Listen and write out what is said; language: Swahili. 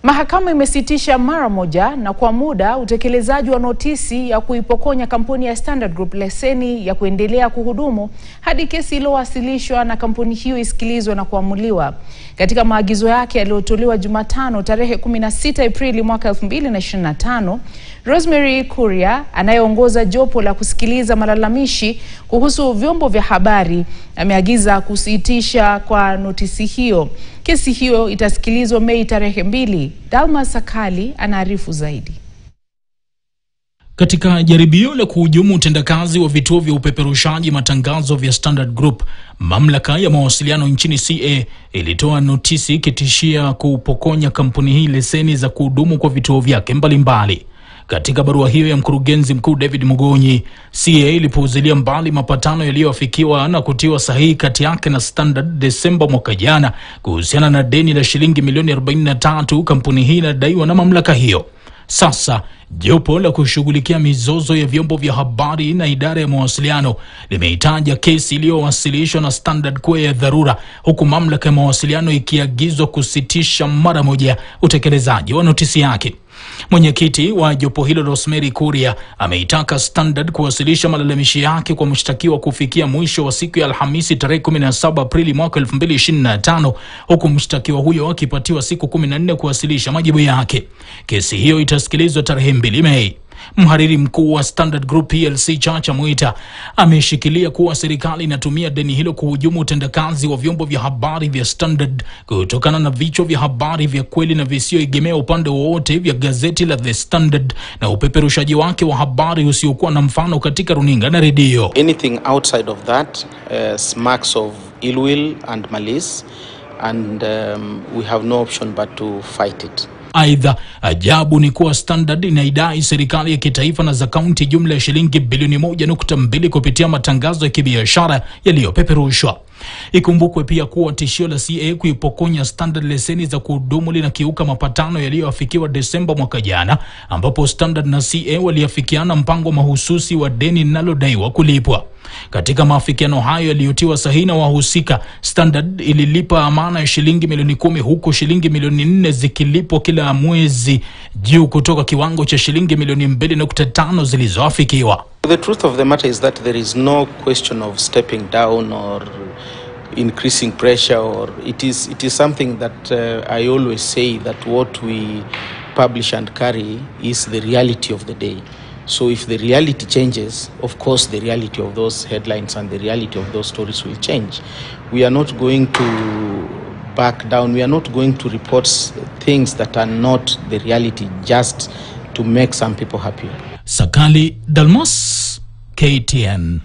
Mahakama imesitisha mara moja na kwa muda utekelezaji wa notisi ya kuipokonya kampuni ya Standard Group leseni ya kuendelea kuhudumu hadi kesi iliyowasilishwa na kampuni hiyo isikilizwe na kuamuliwa. Katika maagizo yake yaliyotolewa Jumatano tarehe 16 Aprili mwaka 2025, Rosemary Kuria anayeongoza jopo la kusikiliza malalamishi kuhusu vyombo vya habari ameagiza kusitisha kwa notisi hiyo. Kesi hiyo itasikilizwa Mei tarehe 2. Dalma Sakali anaarifu zaidi. Katika jaribio la kuhujumu utendakazi wa vituo vya upeperushaji matangazo vya Standard Group, mamlaka ya mawasiliano nchini CA ilitoa notisi ikitishia kupokonya kampuni hii leseni za kuhudumu kwa vituo vyake mbalimbali. Katika barua hiyo ya mkurugenzi mkuu David Mugonyi, CA ilipuuzilia mbali mapatano yaliyoafikiwa na kutiwa sahihi kati yake na Standard Desemba mwaka jana kuhusiana na deni la shilingi milioni 43 kampuni hii inadaiwa na mamlaka hiyo. Sasa jopo la kushughulikia mizozo ya vyombo vya habari na idara ya mawasiliano limeitaja kesi iliyowasilishwa na Standard kuwa ya dharura, huku mamlaka ya mawasiliano ikiagizwa kusitisha mara moja utekelezaji wa notisi yake. Mwenyekiti wa jopo hilo Rosemary Kuria ameitaka Standard kuwasilisha malalamishi yake kwa mshtakiwa kufikia mwisho wa siku ya Alhamisi tarehe 17 Aprili mwaka 2025, huku mshtakiwa huyo akipatiwa siku 14 kuwasilisha majibu yake. Kesi hiyo itasikilizwa tarehe 2 Mei. Mhariri mkuu wa Standard Group PLC Chacha Mwita ameshikilia kuwa serikali inatumia deni hilo kuhujumu utendakazi wa vyombo vya habari vya Standard kutokana na vichwa vya habari vya kweli na visioegemea upande wowote vya gazeti la The Standard na upeperushaji wake wa habari usiokuwa na mfano katika runinga na redio. Anything outside of that smacks of ill will and malice, and we have no option but to fight it. Aidha, ajabu ni kuwa Standard inaidai serikali ya kitaifa na za kaunti jumla ya shilingi bilioni 1.2 kupitia matangazo ya kibiashara yaliyopeperushwa. Ikumbukwe pia kuwa tishio la CA kuipokonya Standard leseni za kuhudumu linakiuka mapatano yaliyoafikiwa Desemba mwaka jana, ambapo Standard na CA waliafikiana mpango mahususi wa deni linalodaiwa kulipwa. Katika maafikiano hayo yaliyotiwa sahihi na wahusika, Standard ililipa amana ya shilingi milioni 10 huku shilingi milioni 4 zikilipwa kila mwezi juu kutoka kiwango cha shilingi milioni 2.5 zilizoafikiwa. The truth of the matter is that there is no question of stepping down or increasing pressure, or it is something that I always say that what we publish and carry is the reality of the day. So if the reality changes, of course the reality of those headlines and the reality of those stories will change. We are not going to back down. We are not going to report things that are not the reality just to make some people happy. Sakali, Dalmas, KTN.